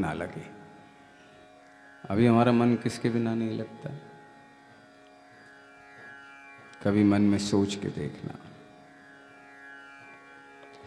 ना लगे। अभी हमारा मन किसके बिना नहीं लगता? कभी मन में सोच के देखना।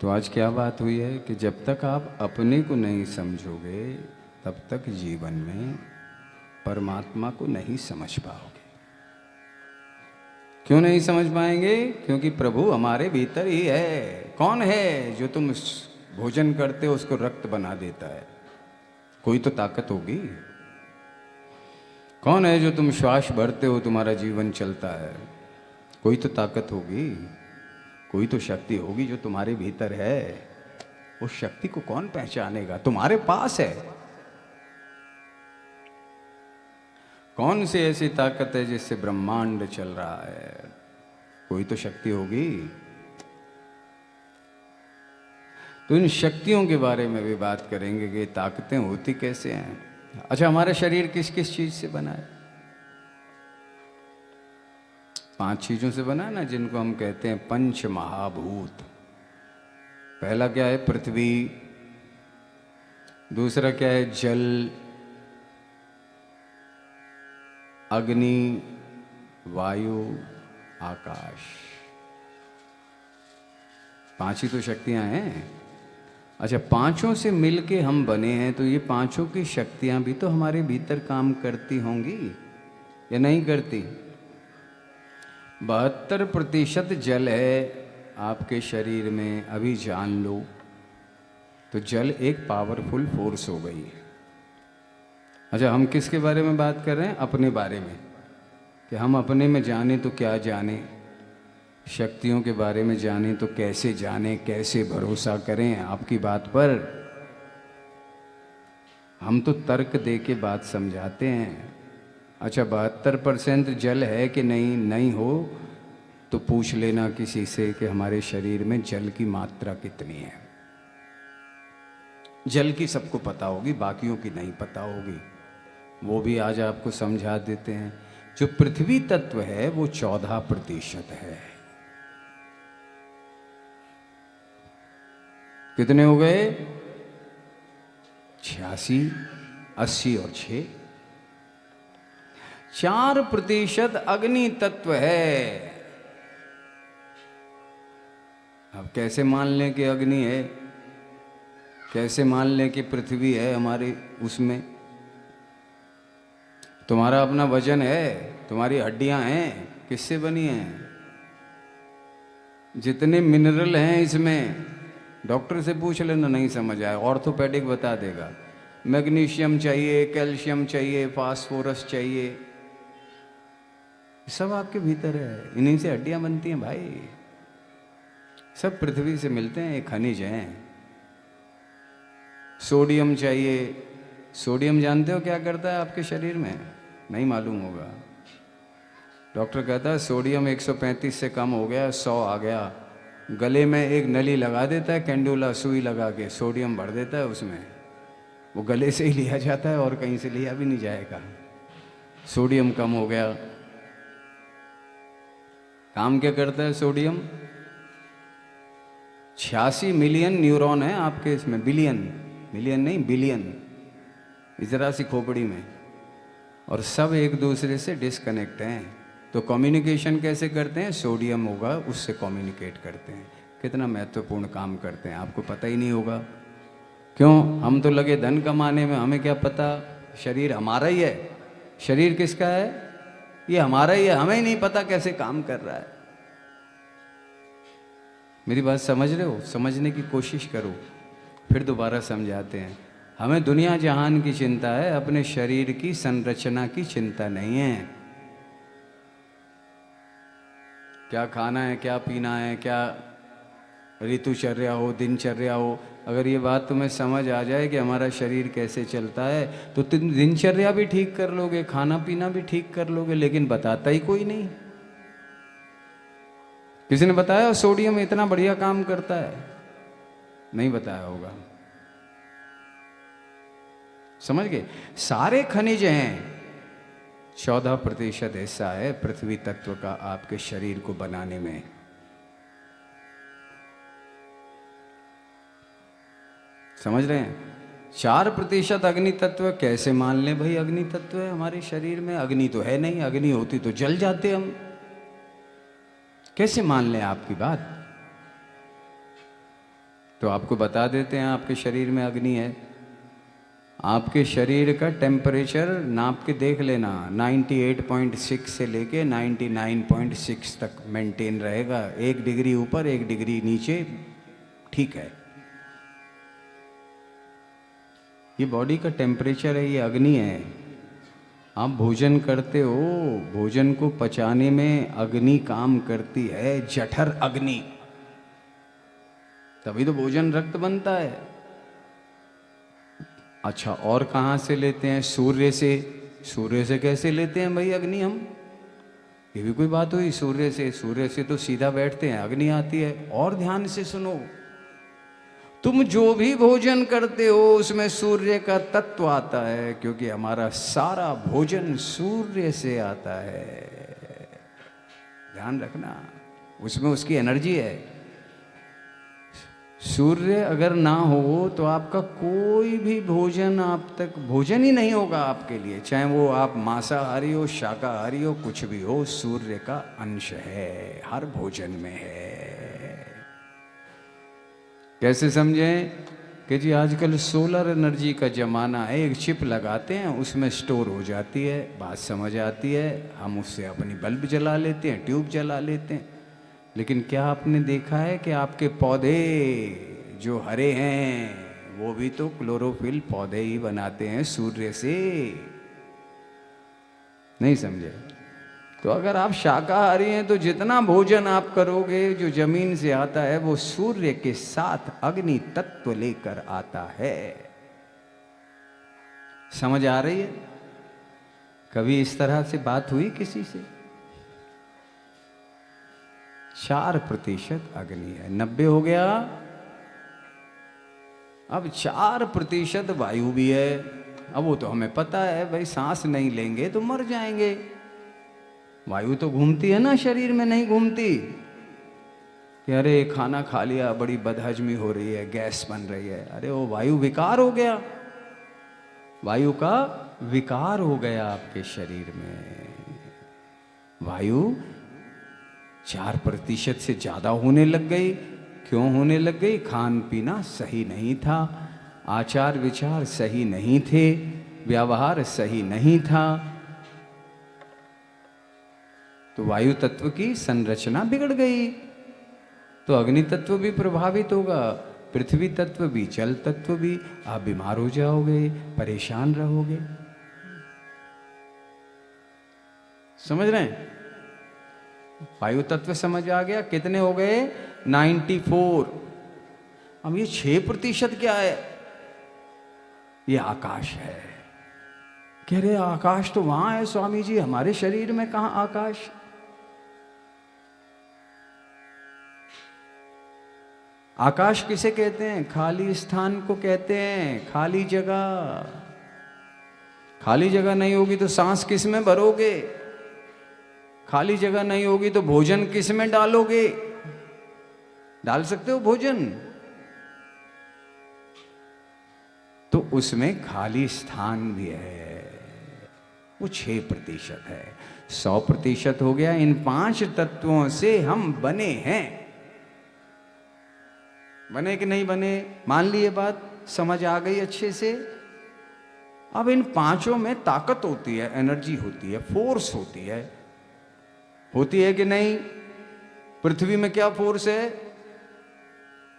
तो आज क्या बात हुई है कि जब तक आप अपने को नहीं समझोगे तब तक जीवन में परमात्मा को नहीं समझ पाओगे। क्यों नहीं समझ पाएंगे? क्योंकि प्रभु हमारे भीतर ही है। कौन है जो तुम भोजन करते हो उसको रक्त बना देता है? कोई तो ताकत होगी। कौन है जो तुम श्वास भरते हो तुम्हारा जीवन चलता है? कोई तो ताकत होगी, कोई तो शक्ति होगी जो तुम्हारे भीतर है। उस शक्ति को कौन पहचानेगा? तुम्हारे पास है। कौन सी ऐसी ताकत है जिससे ब्रह्मांड चल रहा है? कोई तो शक्ति होगी। तो इन शक्तियों के बारे में भी बात करेंगे कि ताकतें होती कैसे हैं। अच्छा, हमारा शरीर किस किस चीज से बना है? 5 चीजों से बना है ना, जिनको हम कहते हैं पंच महाभूत। पहला क्या है? पृथ्वी। दूसरा क्या है? जल, अग्नि, वायु, आकाश। 5 ही तो शक्तियां हैं। अच्छा, पांचों से मिलके हम बने हैं, तो ये पांचों की शक्तियां भी तो हमारे भीतर काम करती होंगी या नहीं करती? 72% जल है आपके शरीर में, अभी जान लो। तो जल एक पावरफुल फोर्स हो गई है। अच्छा, हम किसके बारे में बात कर रहे हैं? अपने बारे में। कि हम अपने में जाने तो क्या जाने, शक्तियों के बारे में जाने तो कैसे जाने, कैसे भरोसा करें आपकी बात पर? हम तो तर्क दे के बात समझाते हैं। अच्छा, 72% जल है कि नहीं? नहीं हो तो पूछ लेना किसी से कि हमारे शरीर में जल की मात्रा कितनी है। जल की सबको पता होगी, बाकियों की नहीं पता होगी। वो भी आज आपको समझा देते हैं। जो पृथ्वी तत्व है वो 14% है। कितने हो गए? 86, 80 और 6। 4% अग्नि तत्व है। अब कैसे मान लें कि अग्नि है? कैसे मान लें कि पृथ्वी है हमारी उसमें? तुम्हारा अपना वजन है, तुम्हारी हड्डियां हैं, किससे बनी हैं? जितने मिनरल हैं इसमें, डॉक्टर से पूछ लेना, नहीं समझ आए ऑर्थोपेडिक बता देगा। मैग्नीशियम चाहिए, कैल्शियम चाहिए, फास्फोरस चाहिए, सब आपके भीतर है। इन्हीं से हड्डियां बनती हैं भाई। सब पृथ्वी से मिलते हैं, ये खनिज हैं। सोडियम चाहिए। सोडियम जानते हो क्या करता है आपके शरीर में? नहीं मालूम होगा। डॉक्टर कहता है सोडियम 135 से कम हो गया, 100 आ गया, गले में एक नली लगा देता है, कैंडुला सुई लगा के सोडियम भर देता है उसमें। वो गले से ही लिया जाता है और कहीं से लिया भी नहीं जाएगा। सोडियम कम हो गया। काम क्या करता है सोडियम? 86 मिलियन न्यूरॉन है आपके इसमें। बिलियन, मिलियन नहीं, बिलियन। जरा सी खोपड़ी में, और सब एक दूसरे से डिस्कनेक्ट हैं। तो कम्युनिकेशन कैसे करते हैं? सोडियम होगा उससे कम्युनिकेट करते हैं। कितना महत्वपूर्ण काम करते हैं आपको पता ही नहीं होगा। क्यों? हम तो लगे धन कमाने में, हमें क्या पता शरीर हमारा ही है। शरीर किसका है? ये हमारा ही है, हमें ही नहीं पता कैसे काम कर रहा है। मेरी बात समझ रहे हो? समझने की कोशिश करो, फिर दोबारा समझाते हैं। हमें दुनिया जहान की चिंता है, अपने शरीर की संरचना की चिंता नहीं है। क्या खाना है, क्या पीना है, क्या ऋतुचर्या हो, दिनचर्या हो, अगर ये बात तुम्हें समझ आ जाए कि हमारा शरीर कैसे चलता है तो तुम दिनचर्या भी ठीक कर लोगे, खाना पीना भी ठीक कर लोगे। लेकिन बताता ही कोई नहीं। किसी ने बताया सोडियम इतना बढ़िया काम करता है? नहीं बताया होगा। समझ गए? सारे खनिज हैं। 14% हिस्सा है पृथ्वी तत्व का आपके शरीर को बनाने में। समझ रहे हैं? 4% अग्नि तत्व कैसे मान लें भाई? अग्नि तत्व है हमारे शरीर में, अग्नि तो है नहीं, अग्नि होती तो जल जाते हम, कैसे मान लें आपकी बात? तो आपको बता देते हैं आपके शरीर में अग्नि है। आपके शरीर का टेम्परेचर नाप के देख लेना, 98.6 से लेके 99.6 तक मेंटेन रहेगा, 1 डिग्री ऊपर 1 डिग्री नीचे, ठीक है। ये बॉडी का टेम्परेचर है, ये अग्नि है। आप भोजन करते हो, भोजन को पचाने में अग्नि काम करती है, जठर अग्नि, तभी तो भोजन रक्त बनता है। अच्छा, और कहाँ से लेते हैं? सूर्य से। सूर्य से कैसे लेते हैं भाई अग्नि हम? ये भी कोई बात हुई? सूर्य से? सूर्य से तो सीधा बैठते हैं, अग्नि आती है। और ध्यान से सुनो, तुम जो भी भोजन करते हो उसमें सूर्य का तत्व आता है, क्योंकि हमारा सारा भोजन सूर्य से आता है। ध्यान रखना, उसमें उसकी एनर्जी है। सूर्य अगर ना हो तो आपका कोई भी भोजन आप तक भोजन ही नहीं होगा आपके लिए, चाहे वो आप मांसाहारी हो, शाकाहारी हो, कुछ भी हो, सूर्य का अंश है, हर भोजन में है। कैसे समझें? कि जी आजकल सोलर एनर्जी का ज़माना है, एक चिप लगाते हैं उसमें स्टोर हो जाती है, बात समझ आती है, हम उससे अपनी बल्ब जला लेते हैं, ट्यूब जला लेते हैं। लेकिन क्या आपने देखा है कि आपके पौधे जो हरे हैं वो भी तो क्लोरोफिल पौधे ही बनाते हैं सूर्य से? नहीं समझे? तो अगर आप शाकाहारी हैं तो जितना भोजन आप करोगे जो जमीन से आता है वो सूर्य के साथ अग्नि तत्व लेकर आता है। समझ आ रही है? कभी इस तरह से बात हुई किसी से? 4% अग्नि है, 90 हो गया। अब 4% वायु भी है। अब वो तो हमें पता है भाई, सांस नहीं लेंगे तो मर जाएंगे। वायु तो घूमती है ना शरीर में, नहीं घूमती? कि अरे खाना खा लिया, बड़ी बदहजमी हो रही है, गैस बन रही है, अरे वो वायु विकार हो गया, वायु का विकार हो गया आपके शरीर में। वायु 4% से ज्यादा होने लग गई। क्यों होने लग गई? खान पीना सही नहीं था, आचार विचार सही नहीं थे, व्यवहार सही नहीं था, तो वायु तत्व की संरचना बिगड़ गई। तो अग्नि तत्व भी प्रभावित होगा, पृथ्वी तत्व भी, जल तत्व भी। आप बीमार हो जाओगे, परेशान रहोगे। समझ रहे हैं? वायु तत्व समझ आ गया? कितने हो गए? 94। अब ये 6% क्या है? ये आकाश है। कह रहे आकाश तो वहां है स्वामी जी, हमारे शरीर में कहां आकाश? आकाश किसे कहते हैं? खाली स्थान को कहते हैं, खाली जगह। खाली जगह नहीं होगी तो सांस किस में भरोगे? खाली जगह नहीं होगी तो भोजन किस में डालोगे? डाल सकते हो भोजन? तो उसमें खाली स्थान भी है, वो 6% है। 100% हो गया। इन 5 तत्वों से हम बने हैं। बने कि नहीं बने? मान लिए बात, समझ आ गई अच्छे से? अब इन 5 में ताकत होती है, एनर्जी होती है, फोर्स होती है। होती है कि नहीं? पृथ्वी में क्या फोर्स है?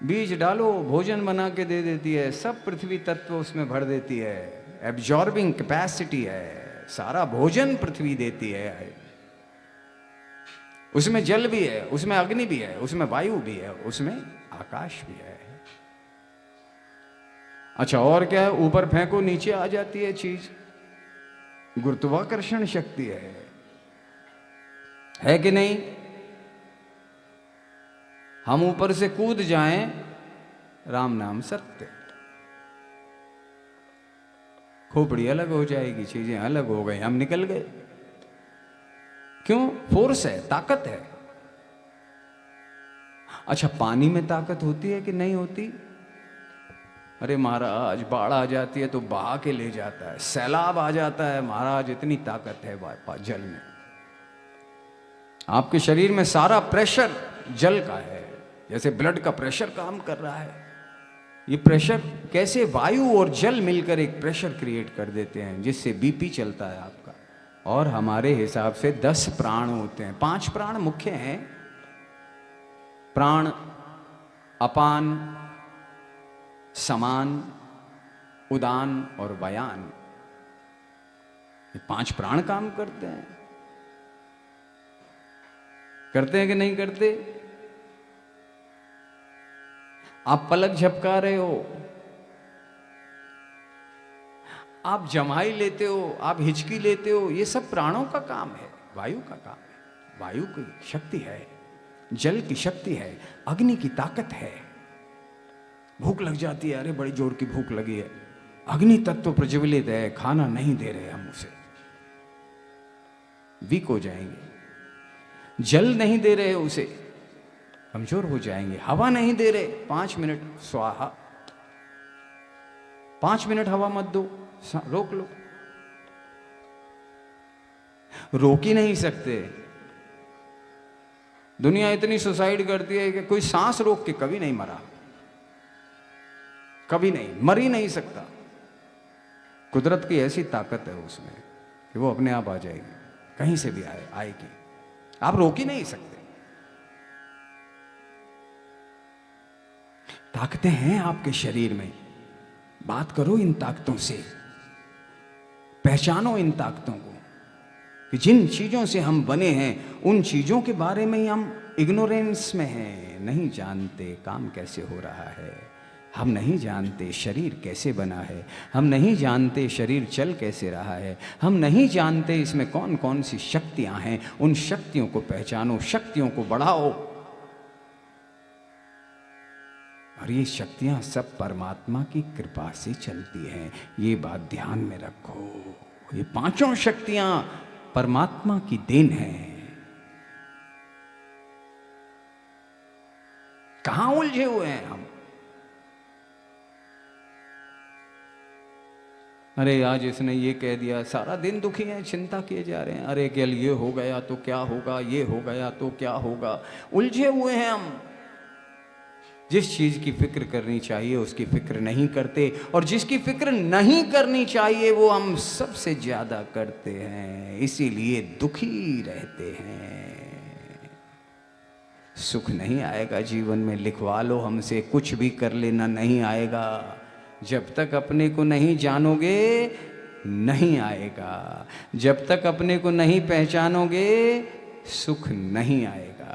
बीज डालो, भोजन बना के दे देती है, सब पृथ्वी तत्व उसमें भर देती है। एब्जॉर्बिंग कैपेसिटी है, सारा भोजन पृथ्वी देती है। उसमें जल भी है, उसमें अग्नि भी है, उसमें वायु भी है, उसमें आकाश भी है। अच्छा, और क्या है? ऊपर फेंको नीचे आ जाती है चीज, गुरुत्वाकर्षण शक्ति है कि नहीं? हम ऊपर से कूद जाएं, राम नाम सत्य, खोपड़ी अलग हो जाएगी, चीजें अलग हो गई, हम निकल गए। क्यों? फोर्स है, ताकत है। अच्छा, पानी में ताकत होती है कि नहीं होती? अरे महाराज बाढ़ आ जाती है तो बहा के ले जाता है, सैलाब आ जाता है महाराज, इतनी ताकत है जल में। आपके शरीर में सारा प्रेशर जल का है। जैसे ब्लड का प्रेशर काम कर रहा है, ये प्रेशर कैसे वायु और जल मिलकर एक प्रेशर क्रिएट कर देते हैं जिससे बीपी चलता है आपका। और हमारे हिसाब से 10 प्राण होते हैं। 5 प्राण मुख्य हैं, प्राण, अपान, समान, उदान और व्यान। ये 5 प्राण काम करते हैं। करते हैं कि नहीं करते? आप पलक झपका रहे हो, आप जमाई लेते हो, आप हिचकी लेते हो, ये सब प्राणों का काम है, वायु का काम है। वायु की शक्ति है, जल की शक्ति है, अग्नि की ताकत है। भूख लग जाती है, अरे बड़ी जोर की भूख लगी है, अग्नि तत्व प्रज्वलित है, खाना नहीं दे रहे हम उसे, वीक हो जाएंगे। जल नहीं दे रहे उसे, कमजोर हो जाएंगे। हवा नहीं दे रहे, 5 मिनट स्वाहा, 5 मिनट हवा मत दो, रोक लो। रोक ही नहीं सकते। दुनिया इतनी सुसाइड करती है कि कोई सांस रोक के कभी नहीं मरा, कभी नहीं, मर ही नहीं सकता। कुदरत की ऐसी ताकत है उसमें कि वो अपने आप आ जाएगी, कहीं से भी आएगी, आप रोक ही नहीं सकते। ताकतें हैं आपके शरीर में, बात करो इन ताकतों से, पहचानो इन ताकतों को कि जिन चीजों से हम बने हैं उन चीजों के बारे में ही हम इग्नोरेंस में हैं, नहीं जानते काम कैसे हो रहा है, हम नहीं जानते शरीर कैसे बना है, हम नहीं जानते शरीर चल कैसे रहा है, हम नहीं जानते इसमें कौन कौन सी शक्तियां हैं। उन शक्तियों को पहचानो, शक्तियों को बढ़ाओ। और ये शक्तियां सब परमात्मा की कृपा से चलती हैं, ये बात ध्यान में रखो। ये 5 शक्तियां परमात्मा की देन है। कहां उलझे हुए हैं हम? अरे आज इसने ये कह दिया, सारा दिन दुखी हैं, चिंता किए जा रहे हैं। अरे कल ये हो गया तो क्या होगा, ये हो गया तो क्या होगा, उलझे हुए हैं हम। जिस चीज की फिक्र करनी चाहिए उसकी फिक्र नहीं करते, और जिसकी फिक्र नहीं करनी चाहिए वो हम सबसे ज्यादा करते हैं, इसीलिए दुखी रहते हैं। सुख नहीं आएगा जीवन में, लिखवा लो हमसे, कुछ भी कर लेना, नहीं आएगा। जब तक अपने को नहीं जानोगे नहीं आएगा, जब तक अपने को नहीं पहचानोगे सुख नहीं आएगा।